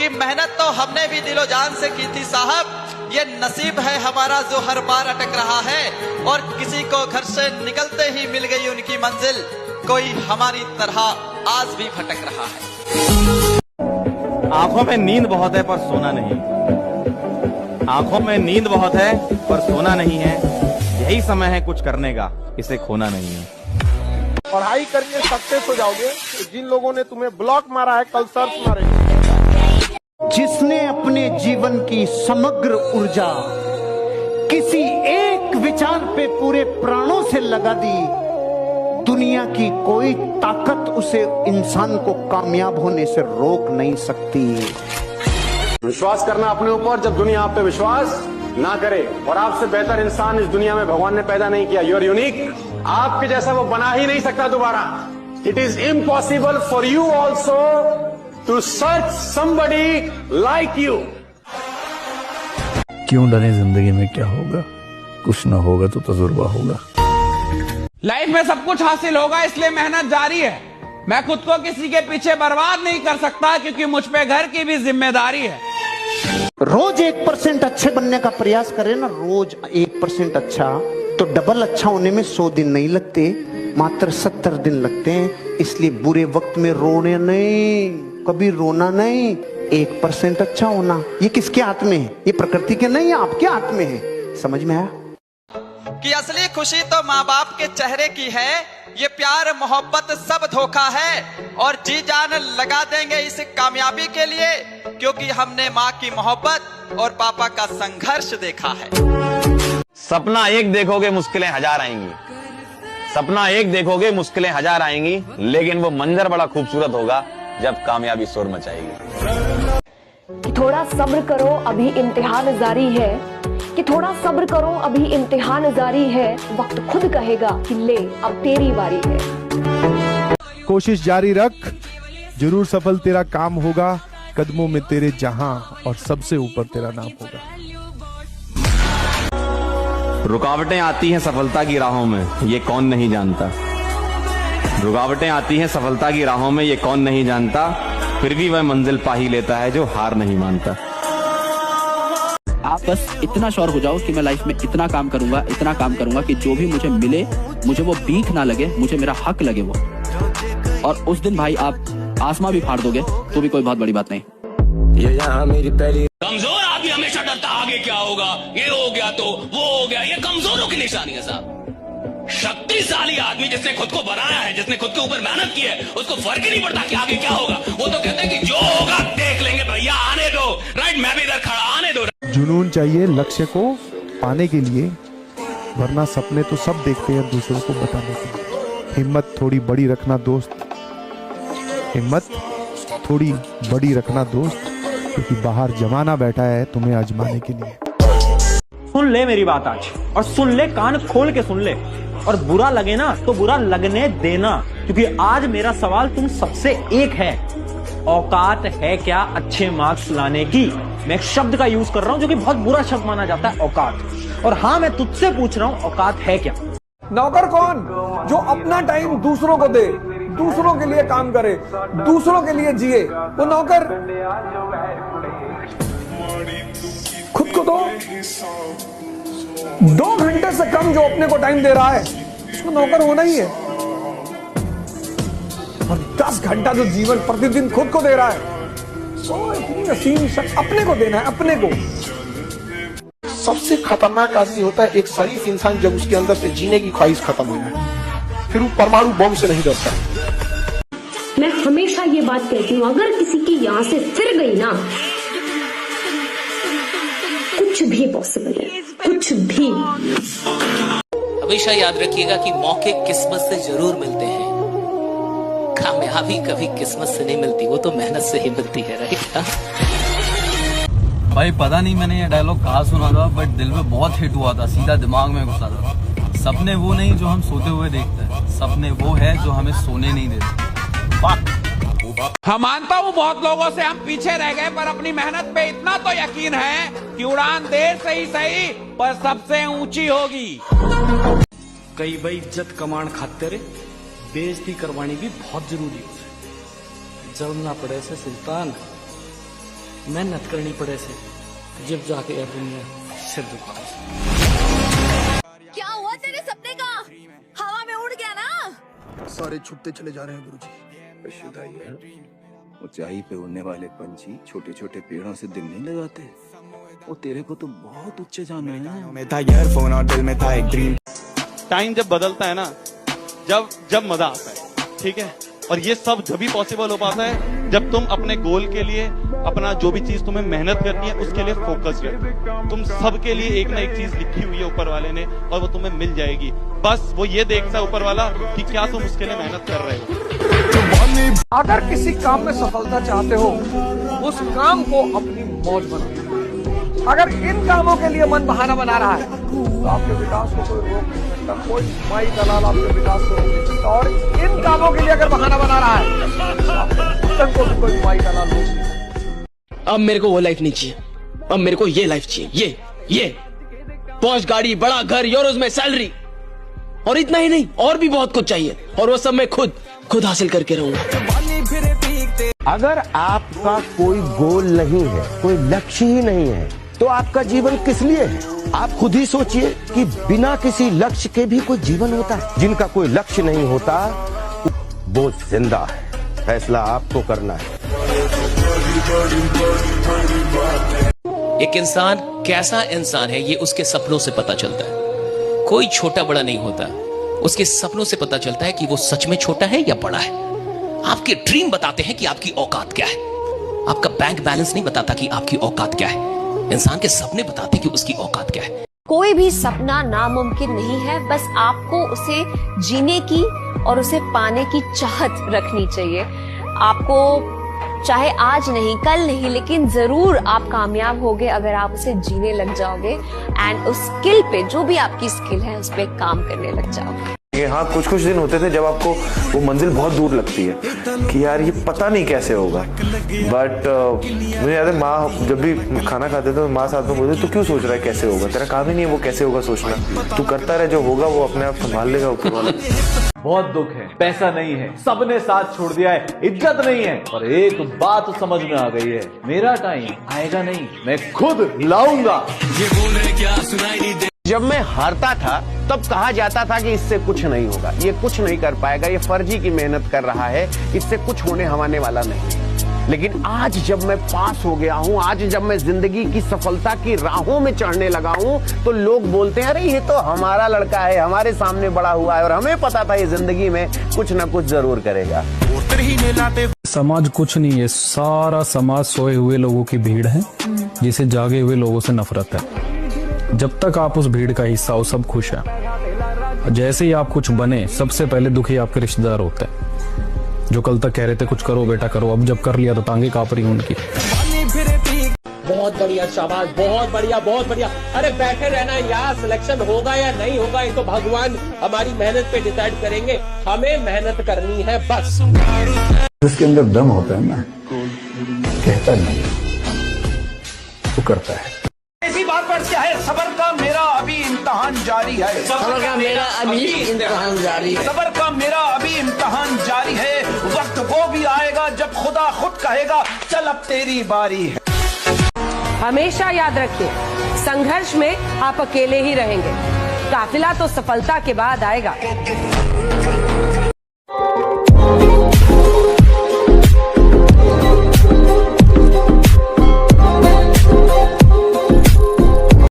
क्योंकि मेहनत तो हमने भी दिलो जान से की थी साहब। ये नसीब है हमारा जो हर बार अटक रहा है, और किसी को घर से निकलते ही मिल गई उनकी मंजिल, कोई हमारी तरह आज भी भटक रहा है। आंखों में नींद बहुत है पर सोना नहीं, आंखों में नींद बहुत है पर सोना नहीं है। यही समय है कुछ करने का, इसे खोना नहीं है। पढ़ाई करके सक्सेस हो जाओगे, तो जिन लोगों ने तुम्हें ब्लॉक मारा है कल सर्च मारेंगे। जिसने अपने जीवन की समग्र ऊर्जा किसी एक विचार पे पूरे प्राणों से लगा दी, दुनिया की कोई ताकत उसे इंसान को कामयाब होने से रोक नहीं सकती। विश्वास करना अपने ऊपर जब दुनिया आप पे विश्वास ना करे। और आपसे बेहतर इंसान इस दुनिया में भगवान ने पैदा नहीं किया। You are unique. आपके जैसा वो बना ही नहीं सकता दोबारा। It is impossible for you also to search somebody like you. क्यों डरे, जिंदगी में क्या होगा, कुछ ना होगा तो तजुर्बा होगा। लाइफ में सब कुछ हासिल होगा, इसलिए मेहनत जारी है। मैं खुद को किसी के पीछे बर्बाद नहीं कर सकता, क्योंकि मुझ पे घर की भी जिम्मेदारी है। रोज 1% अच्छे बनने का प्रयास करें ना, रोज 1% अच्छा, तो डबल अच्छा होने में 100 दिन नहीं लगते, मात्र 70 दिन लगते हैं। इसलिए बुरे वक्त में रोने नहीं, कभी रोना नहीं, 1% अच्छा होना। ये किसके हाथ में है? ये प्रकृति के नहीं, आपके हाथ में है। समझ में आया कि असली खुशी तो माँ बाप के चेहरे की है। ये प्यार मोहब्बत सब धोखा है, और जी जान लगा देंगे इस कामयाबी के लिए, क्योंकि हमने माँ की मोहब्बत और पापा का संघर्ष देखा है। सपना एक देखोगे मुश्किलें हजार आएंगी, सपना एक देखोगे मुश्किलें हजार आएंगी, लेकिन वो मंजर बड़ा खूबसूरत होगा जब कामयाबी शोर मचाएगी। थोड़ा सब्र करो, अभी इम्तिहान जारी है, कि थोड़ा सब्र करो, अभी इम्तिहान जारी है। वक्त खुद कहेगा कि ले अब तेरी बारी है। कोशिश जारी रख, जरूर सफल तेरा काम होगा। कदमों में तेरे जहां, और सबसे ऊपर तेरा नाम होगा। रुकावटें आती हैं सफलता की राहों में, ये कौन नहीं जानता। रुकावटें आती हैं सफलता की राहों में, ये कौन नहीं जानता। फिर भी वह मंजिल पा ही लेता है जो हार नहीं मानता। आप बस इतना श्योर हो जाओ कि मैं लाइफ में इतना काम करूंगा, इतना काम करूंगा कि जो भी मुझे मिले, मुझे वो भीख ना लगे, मुझे मेरा हक लगे वो। और उस दिन भाई आप आसमां भी फाड़ दोगे तो भी कोई बहुत बड़ी बात नहीं। ये यहाँ मेरी पहली। कमजोर आदमी हमेशा डरता आगे क्या होगा, ये हो गया तो वो हो गया। ये कमजोरों की निशानी है साहब। शक्तिशाली आदमी जिसने खुद को बनाया है, जिसने खुद के ऊपर मेहनत की है, उसको फर्क ही नहीं पड़ता कि आगे क्या होगा। वो तो कहते हैं कि जो होगा देख लेंगे भैया, आने दो। राइट, मैं भी इधर खड़ा, आने दो। जुनून चाहिए लक्ष्य को पाने के लिए, वरना सपने तो सब देखते हैं दूसरों को बताने के लिए। हिम्मत थोड़ी बड़ी रखना दोस्त, हिम्मत थोड़ी बड़ी रखना दोस्त, क्योंकि बाहर जमाना बैठा है तुम्हें आजमाने के लिए। सुन ले मेरी बात आज, और सुन ले, कान खोल के सुन ले। और बुरा लगे ना तो बुरा लगने देना, क्योंकि आज मेरा सवाल तुम सबसे एक है, औकात है क्या अच्छे मार्क्स लाने की। मैं एक शब्द का यूज कर रहा हूं जो कि बहुत बुरा शब्द माना जाता है, औकात। और हाँ, मैं तुझसे पूछ रहा हूं, औकात है क्या। नौकर कौन? जो अपना टाइम दूसरों को दे, दूसरों के लिए काम करे, दूसरों के लिए जिए, वो नौकर। खुद को दो। 2 घंटे से कम जो अपने को टाइम दे रहा है, उसको नौकर होना ही है। और 10 घंटा जो जीवन प्रतिदिन खुद को दे रहा है, वो इतनी असीम शक्ति अपने को देना है, अपने को। सबसे खतरनाक आदमी होता है एक शरीफ इंसान, जब उसके अंदर से जीने की ख्वाहिश खत्म हो जाए, फिर वो परमाणु बम से नहीं डरता। मैं हमेशा ये बात कहती हूँ, अगर किसी की यहाँ से फिर गई ना, कुछ भी पॉसिबल है, कुछ भी। हमेशा याद रखिएगा कि मौके किस्मत से जरूर मिलते हैं, कामयाबी कभी किस्मत से नहीं मिलती, वो तो मेहनत से ही मिलती है। राइट भाई, पता नहीं मैंने ये डायलॉग कहाँ सुना था, बट दिल में बहुत हिट हुआ था, सीधा दिमाग में घुसा था। सपने वो नहीं जो हम सोते हुए देखते हैं, सपने वो है जो हमें सोने नहीं देते। हम मानता हूँ बहुत लोगों से हम पीछे रह गए, पर अपनी मेहनत पे इतना तो यकीन है कि उड़ान देर से ही सही पर सबसे ऊंची होगी। कई भाई इज्जत कमाण खातिर बेइज्जती करवानी भी बहुत जरूरी है। जलना पड़े से सुल्तान, मेहनत करनी पड़े से जब जाके यह दुनिया सिर दुखा। क्या हुआ तेरे सपने का? हवा में उड़ गया ना? सारे छुपते चले जा रहे हैं गुरुजी। ऊंचाई पे उड़ने वाले पंछी छोटे छोटे पेड़ों से दिल नहीं लगाते। वो तेरे को तो बहुत ऊंचे जाना है। मैं था ईयरफोन और दिल में था एक ड्रीम। टाइम जब बदलता है ना, जब मजा आता है, ठीक है। और ये सब जब भी पॉसिबल हो पाता है जब तुम अपने गोल के लिए, अपना जो भी चीज तुम्हें मेहनत करनी है उसके लिए फोकस करो। तुम सबके लिए एक ना एक चीज लिखी हुई है ऊपर वाले ने, और वो तुम्हें मिल जाएगी। बस वो ये देखता है ऊपर वाला कि क्या तुम उसके लिए मेहनत कर रहे हो। अगर किसी काम में सफलता चाहते हो, उस काम को अपनी मौज बनाओ। अगर इन कामों के लिए मन बहाना बना रहा है तो आपके विकास को कोई रोक नहीं सकता। कोई माई दलाल आपके विकास को रोक नहीं सकता। और इन कामों के लिए अगर बहाना बना रहा है तो को भी कोई माई दलाल रोक नहीं सकता। अब मेरे को वो लाइफ नहीं चाहिए, अब मेरे को ये लाइफ चाहिए। ये पौष गाड़ी, बड़ा घर, यूरोज में सैलरी, और इतना ही नहीं और भी बहुत कुछ चाहिए। और वो सब मैं खुद हासिल करके रहूंगा। अगर आपका कोई गोल नहीं है, कोई लक्ष्य ही नहीं है, तो आपका जीवन किस लिए है? आप खुद ही सोचिए कि बिना किसी लक्ष्य के भी कोई जीवन होता है। जिनका कोई लक्ष्य नहीं होता वो जिंदा है। फैसला आपको करना है। एक इंसान कैसा इंसान है ये उसके सपनों से पता चलता है। कोई छोटा बड़ा नहीं होता, उसके सपनों से पता चलता है कि वो सच में छोटा है या बड़ा है। आपके ड्रीम बताते हैं कि आपकी औकात क्या है। आपका बैंक बैलेंस नहीं बताता कि आपकी औकात क्या है। इंसान के सपने बताते हैं कि उसकी औकात क्या है। कोई भी सपना नामुमकिन नहीं है, बस आपको उसे जीने की और उसे पाने की चाहत रखनी चाहिए। आपको चाहे आज नहीं, कल नहीं, लेकिन जरूर आप कामयाब होगे अगर आप उसे जीने लग जाओगे एंड उस स्किल पे, जो भी आपकी स्किल है, उस पे काम करने लग जाओगे। हाँ, कुछ दिन होते थे जब आपको वो मंजिल बहुत दूर लगती है कि यार ये पता नहीं कैसे होगा। बट मुझे याद है माँ जब भी खाना खाते थे तो माँ साथ में बोलते, तू क्यों सोच रहा है कैसे होगा, तेरा काम ही नहीं है वो कैसे होगा सोचना, तू करता रहे, जो होगा वो अपने आप संभाल लेगा ऊपर वाला। बहुत दुख है, पैसा नहीं है, सबने साथ छोड़ दिया है, इज्जत नहीं है, और एक बात समझ में आ गई है, मेरा टाइम आएगा नहीं, मैं खुद लाऊंगा। ये बोल रहे क्या सुनाई नहीं दे। जब मैं हारता था तब कहा जाता था कि इससे कुछ नहीं होगा, ये कुछ नहीं कर पाएगा, ये फर्जी की मेहनत कर रहा है, इससे कुछ होने वाला नहीं। लेकिन आज जब मैं पास हो गया हूँ, आज जब मैं जिंदगी की सफलता की राहों में चढ़ने लगा हूँ, तो लोग बोलते हैं अरे ये तो हमारा लड़का है, हमारे सामने बड़ा हुआ है और हमें पता था ये जिंदगी में कुछ न कुछ जरूर करेगा। समाज कुछ नहीं है, सारा समाज सोए हुए लोगों की भीड़ है जिसे जागे हुए लोगों से नफरत है। जब तक आप उस भीड़ का हिस्सा हो सब खुश है, जैसे ही आप कुछ बने सबसे पहले दुखी आपके रिश्तेदार होते हैं जो कल तक कह रहे थे कुछ करो बेटा करो, अब जब कर लिया तो टांगे कांप रही उनकी। बहुत बढ़िया, शाबाश, बहुत बढ़िया, बहुत बढ़िया। अरे बैठे रहना यार, सिलेक्शन होगा या नहीं होगा ये तो भगवान हमारी मेहनत पे डिसाइड करेंगे, हमें मेहनत करनी है बस। जिसके अंदर दम होता है ना, कहता नहीं वो करता है। ऐसी बात पर क्या है, सबर का मेरा अभी इम्तहान जारी है, सबर का मेरा अभी इम्तिहान जारी है, सबर का मेरा अभी इम्तहान जारी है। वक्त वो भी आएगा जब खुदा खुद कहेगा चल अब तेरी बारी है। हमेशा याद रखिए, संघर्ष में आप अकेले ही रहेंगे, काफिला तो सफलता के बाद आएगा।